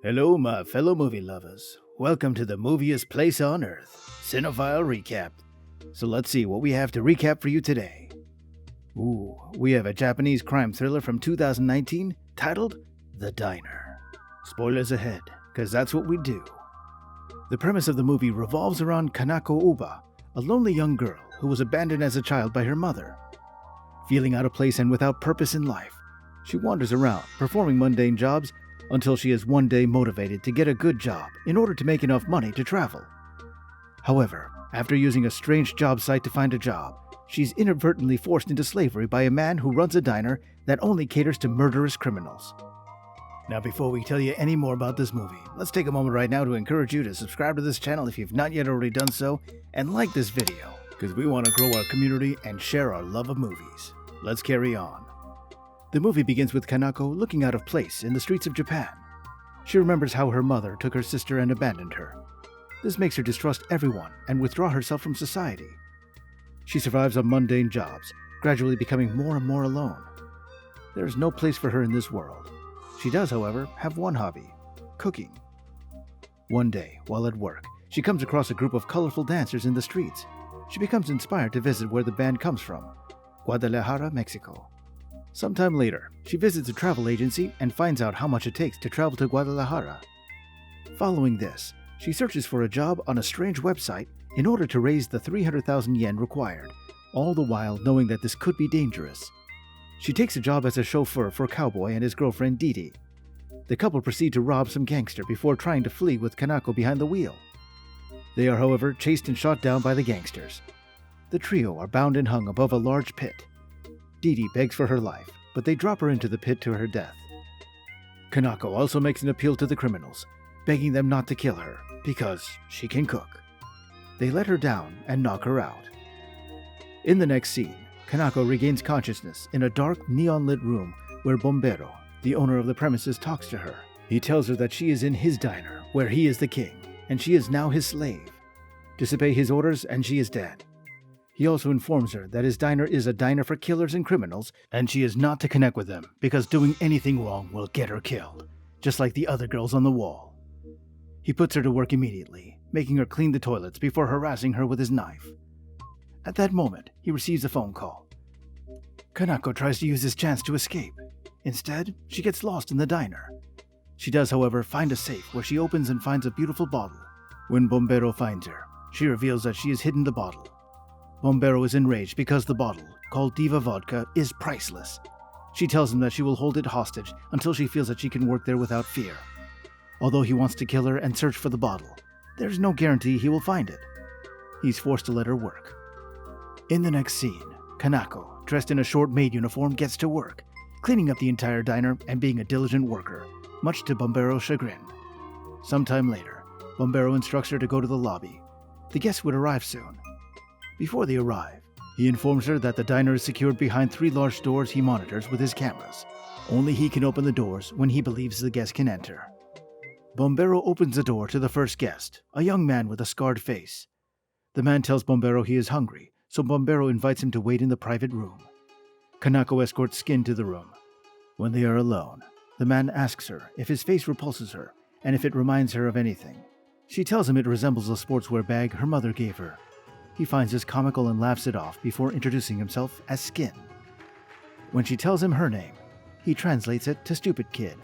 Hello, my fellow movie lovers. Welcome to the moviest place on earth, Cinephile Recapped. So let's see what we have to recap for you today. Ooh, we have a Japanese crime thriller from 2019 titled The Diner. Spoilers ahead, because that's what we do. The premise of the movie revolves around Kanako Uba, a lonely young girl who was abandoned as a child by her mother. Feeling out of place and without purpose in life, she wanders around, performing mundane jobs until she is one day motivated to get a good job in order to make enough money to travel. However, after using a strange job site to find a job, she's inadvertently forced into slavery by a man who runs a diner that only caters to murderous criminals. Now, before we tell you any more about this movie, let's take a moment right now to encourage you to subscribe to this channel if you've not yet already done so, and like this video, because we want to grow our community and share our love of movies. Let's carry on. The movie begins with Kanako looking out of place in the streets of Japan. She remembers how her mother took her sister and abandoned her. This makes her distrust everyone and withdraw herself from society. She survives on mundane jobs, gradually becoming more and more alone. There is no place for her in this world. She does, however, have one hobby: cooking. One day, while at work, she comes across a group of colorful dancers in the streets. She becomes inspired to visit where the band comes from, Guadalajara, Mexico. Sometime later, she visits a travel agency and finds out how much it takes to travel to Guadalajara. Following this, she searches for a job on a strange website in order to raise the 300,000 yen required, all the while knowing that this could be dangerous. She takes a job as a chauffeur for Cowboy and his girlfriend Didi. The couple proceed to rob some gangster before trying to flee with Kanako behind the wheel. They are, however, chased and shot down by the gangsters. The trio are bound and hung above a large pit. Didi begs for her life, but they drop her into the pit to her death. Kanako also makes an appeal to the criminals, begging them not to kill her, because she can cook. They let her down and knock her out. In the next scene, Kanako regains consciousness in a dark, neon-lit room where Bombero, the owner of the premises, talks to her. He tells her that she is in his diner, where he is the king, and she is now his slave. Disobey his orders and she is dead. He also informs her that his diner is a diner for killers and criminals, and she is not to connect with them because doing anything wrong will get her killed, just like the other girls on the wall. He puts her to work immediately, making her clean the toilets before harassing her with his knife. At that moment, he receives a phone call. Kanako tries to use this chance to escape. Instead, she gets lost in the diner. She does, however, find a safe where she opens and finds a beautiful bottle. When Bombero finds her, she reveals that she has hidden the bottle. Bombero is enraged because the bottle, called Diva Vodka, is priceless. She tells him that she will hold it hostage until she feels that she can work there without fear. Although he wants to kill her and search for the bottle, there's no guarantee he will find it. He's forced to let her work. In the next scene, Kanako, dressed in a short maid uniform, gets to work, cleaning up the entire diner and being a diligent worker, much to Bombero's chagrin. Sometime later, Bombero instructs her to go to the lobby. The guests would arrive soon. Before they arrive, he informs her that the diner is secured behind 3 large doors he monitors with his cameras. Only he can open the doors when he believes the guest can enter. Bombero opens the door to the first guest, a young man with a scarred face. The man tells Bombero he is hungry, so Bombero invites him to wait in the private room. Kanako escorts Skin to the room. When they are alone, the man asks her if his face repulses her and if it reminds her of anything. She tells him it resembles a sportswear bag her mother gave her. He finds this comical and laughs it off before introducing himself as Skin. When she tells him her name, he translates it to Stupid Kid.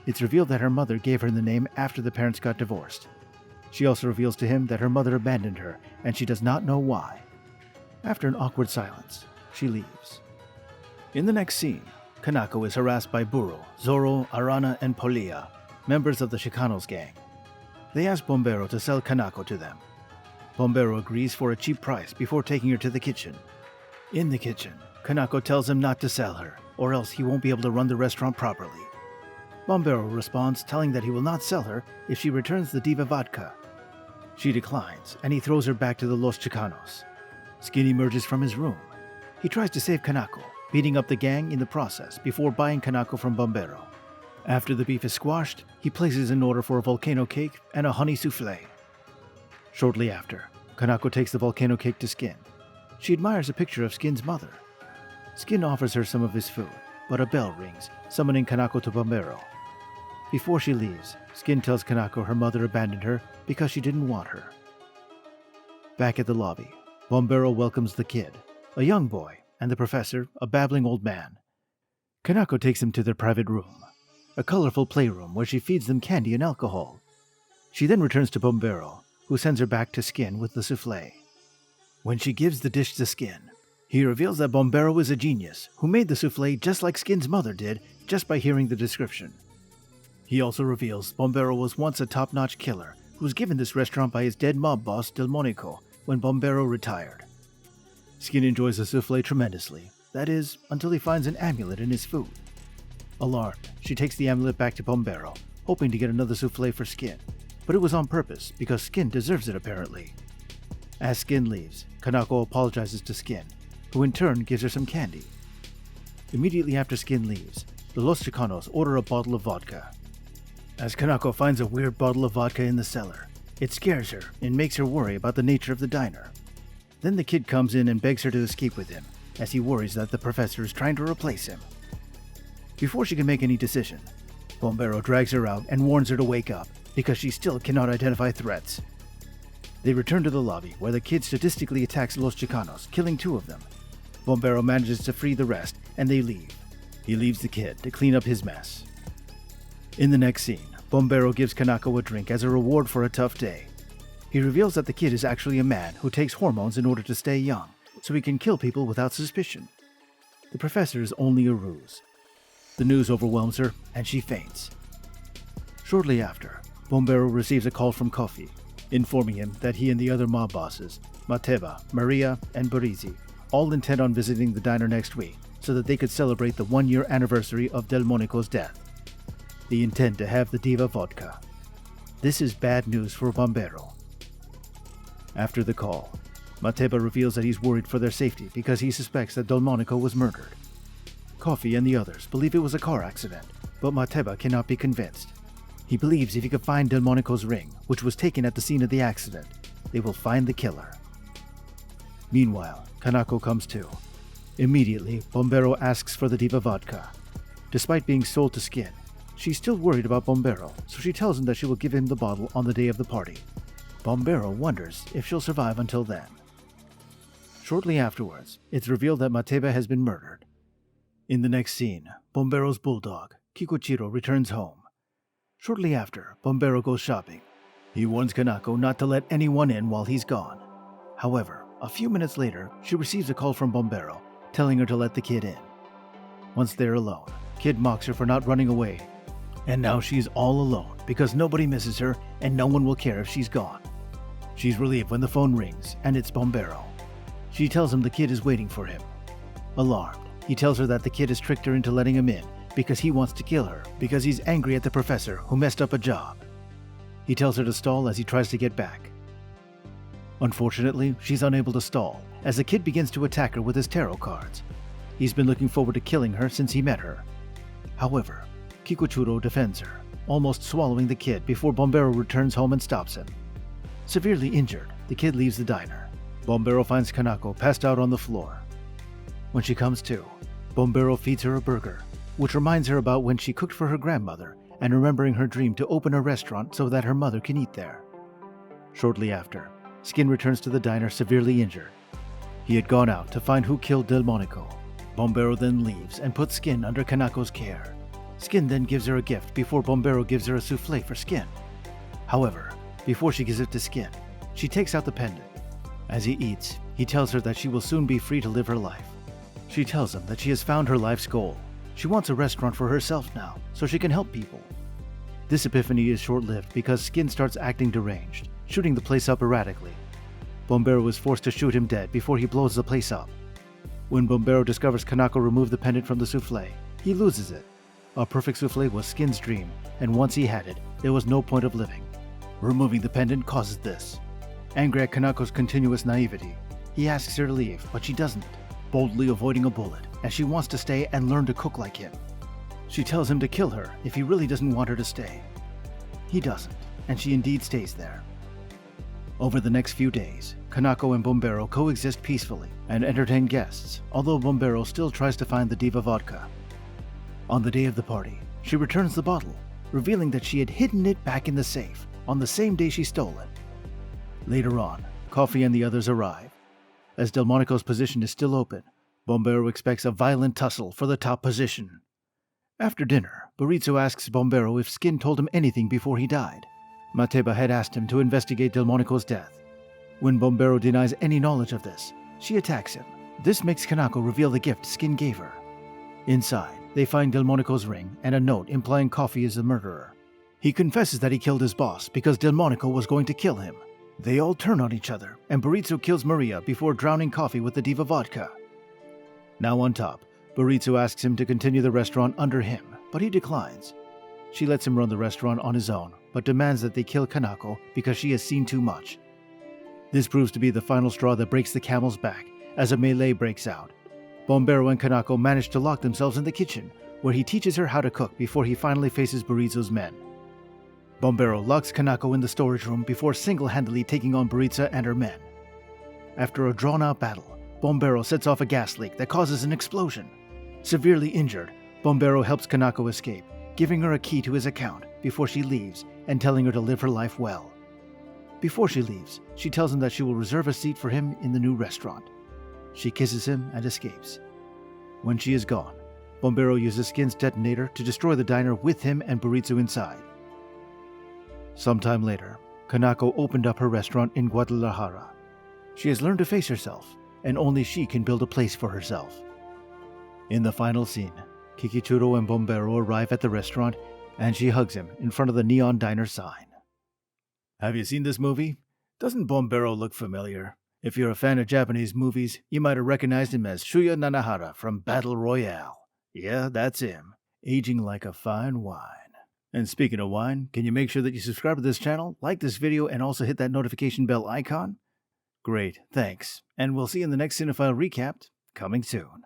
It's revealed that her mother gave her the name after the parents got divorced. She also reveals to him that her mother abandoned her and she does not know why. After an awkward silence, she leaves. In the next scene, Kanako is harassed by Buro, Zoro, Arana, and Polia, members of the Chicanos gang. They ask Bombero to sell Kanako to them. Bombero agrees for a cheap price before taking her to the kitchen. In the kitchen, Kanako tells him not to sell her, or else he won't be able to run the restaurant properly. Bombero responds, telling that he will not sell her if she returns the Diva Vodka. She declines, and he throws her back to the Los Chicanos. Skin emerges from his room. He tries to save Kanako, beating up the gang in the process before buying Kanako from Bombero. After the beef is squashed, he places an order for a volcano cake and a honey souffle. Shortly after, Kanako takes the volcano cake to Skin. She admires a picture of Skin's mother. Skin offers her some of his food, but a bell rings, summoning Kanako to Bombero. Before she leaves, Skin tells Kanako her mother abandoned her because she didn't want her. Back at the lobby, Bombero welcomes the kid, a young boy, and the professor, a babbling old man. Kanako takes him to their private room, a colorful playroom where she feeds them candy and alcohol. She then returns to Bombero, who sends her back to Skin with the souffle. When she gives the dish to Skin, he reveals that Bombero is a genius who made the souffle just like Skin's mother did just by hearing the description. He also reveals Bombero was once a top-notch killer who was given this restaurant by his dead mob boss Delmonico when Bombero retired. Skin enjoys the souffle tremendously, that is, until he finds an amulet in his food. Alarmed, she takes the amulet back to Bombero, hoping to get another souffle for Skin, but it was on purpose because Skin deserves it apparently. As Skin leaves, Kanako apologizes to Skin, who in turn gives her some candy. Immediately after Skin leaves, the Los Chicanos order a bottle of vodka. As Kanako finds a weird bottle of vodka in the cellar, it scares her and makes her worry about the nature of the diner. Then the kid comes in and begs her to escape with him, as he worries that the professor is trying to replace him. Before she can make any decision, Bombero drags her out and warns her to wake up, because she still cannot identify threats. They return to the lobby, where the kid statistically attacks Los Chicanos, killing 2 of them. Bombero manages to free the rest, and they leave. He leaves the kid to clean up his mess. In the next scene, Bombero gives Kanako a drink as a reward for a tough day. He reveals that the kid is actually a man who takes hormones in order to stay young, so he can kill people without suspicion. The professor is only a ruse. The news overwhelms her, and she faints. Shortly after, Bombero receives a call from Kofi, informing him that he and the other mob bosses, Mateba, Maria, and Barizi, all intend on visiting the diner next week so that they could celebrate the 1-year anniversary of Delmonico's death. They intend to have the Diva Vodka. This is bad news for Bombero. After the call, Mateba reveals that he's worried for their safety because he suspects that Delmonico was murdered. Kofi and the others believe it was a car accident, but Mateba cannot be convinced. He believes if he could find Delmonico's ring, which was taken at the scene of the accident, they will find the killer. Meanwhile, Kanako comes to. Immediately, Bombero asks for the Diva Vodka. Despite being sold to Skin, she's still worried about Bombero, so she tells him that she will give him the bottle on the day of the party. Bombero wonders if she'll survive until then. Shortly afterwards, it's revealed that Mateba has been murdered. In the next scene, Bombero's bulldog, Kikuchiro, returns home. Shortly after, Bombero goes shopping. He warns Kanako not to let anyone in while he's gone. However, a few minutes later, she receives a call from Bombero, telling her to let the kid in. Once they're alone, Kid mocks her for not running away, and now she's all alone because nobody misses her and no one will care if she's gone. She's relieved when the phone rings, and it's Bombero. She tells him the kid is waiting for him. Alarmed, he tells her that the kid has tricked her into letting him in because he wants to kill her because he's angry at the professor who messed up a job. He tells her to stall as he tries to get back. Unfortunately, she's unable to stall as the kid begins to attack her with his tarot cards. He's been looking forward to killing her since he met her. However, Kikuchiro defends her, almost swallowing the kid before Bombero returns home and stops him. Severely injured, the kid leaves the diner. Bombero finds Kanako passed out on the floor. When she comes to, Bombero feeds her a burger, which reminds her about when she cooked for her grandmother and remembering her dream to open a restaurant so that her mother can eat there. Shortly after, Skin returns to the diner severely injured. He had gone out to find who killed Delmonico. Bombero then leaves and puts Skin under Kanako's care. Skin then gives her a gift before Bombero gives her a souffle for Skin. However, before she gives it to Skin, she takes out the pendant. As he eats, he tells her that she will soon be free to live her life. She tells him that she has found her life's goal. She wants a restaurant for herself now, so she can help people. This epiphany is short-lived because Skin starts acting deranged, shooting the place up erratically. Bombero is forced to shoot him dead before he blows the place up. When Bombero discovers Kanako removed the pendant from the souffle, he loses it. A perfect souffle was Skin's dream, and once he had it, there was no point of living. Removing the pendant causes this. Angry at Kanako's continuous naivety, he asks her to leave, but she doesn't, boldly avoiding a bullet, as she wants to stay and learn to cook like him. She tells him to kill her if he really doesn't want her to stay. He doesn't, and she indeed stays there. Over the next few days, Kanako and Bombero coexist peacefully and entertain guests, although Bombero still tries to find the Diva Vodka. On the day of the party, she returns the bottle, revealing that she had hidden it back in the safe on the same day she stole it. Later on, Coffee and the others arrive. As Delmonico's position is still open, Bombero expects a violent tussle for the top position. After dinner, Burrito asks Bombero if Skin told him anything before he died. Mateba had asked him to investigate Delmonico's death. When Bombero denies any knowledge of this, she attacks him. This makes Kanako reveal the gift Skin gave her. Inside, they find Delmonico's ring and a note implying Coffee is the murderer. He confesses that he killed his boss because Delmonico was going to kill him. They all turn on each other, and Burrito kills Maria before drowning Coffee with the Diva vodka. Now on top, Burrito asks him to continue the restaurant under him, but he declines. She lets him run the restaurant on his own, but demands that they kill Kanako because she has seen too much. This proves to be the final straw that breaks the camel's back, as a melee breaks out. Bombero and Kanako manage to lock themselves in the kitchen, where he teaches her how to cook before he finally faces Burrito's men. Bombero locks Kanako in the storage room before single-handedly taking on Burrito and her men. After a drawn-out battle, Bombero sets off a gas leak that causes an explosion. Severely injured, Bombero helps Kanako escape, giving her a key to his account before she leaves and telling her to live her life well. Before she leaves, she tells him that she will reserve a seat for him in the new restaurant. She kisses him and escapes. When she is gone, Bombero uses Skin's detonator to destroy the diner with him and Burrito inside. Sometime later, Kanako opened up her restaurant in Guadalajara. She has learned to face herself, and only she can build a place for herself. In the final scene, Kikichuro and Bombero arrive at the restaurant, and she hugs him in front of the neon diner sign. Have you seen this movie? Doesn't Bombero look familiar? If you're a fan of Japanese movies, you might have recognized him as Shuya Nanahara from Battle Royale. Yeah, that's him, aging like a fine wine. And speaking of wine, can you make sure that you subscribe to this channel, like this video, and also hit that notification bell icon? Great, thanks. And we'll see you in the next Cinephile Recapped, coming soon.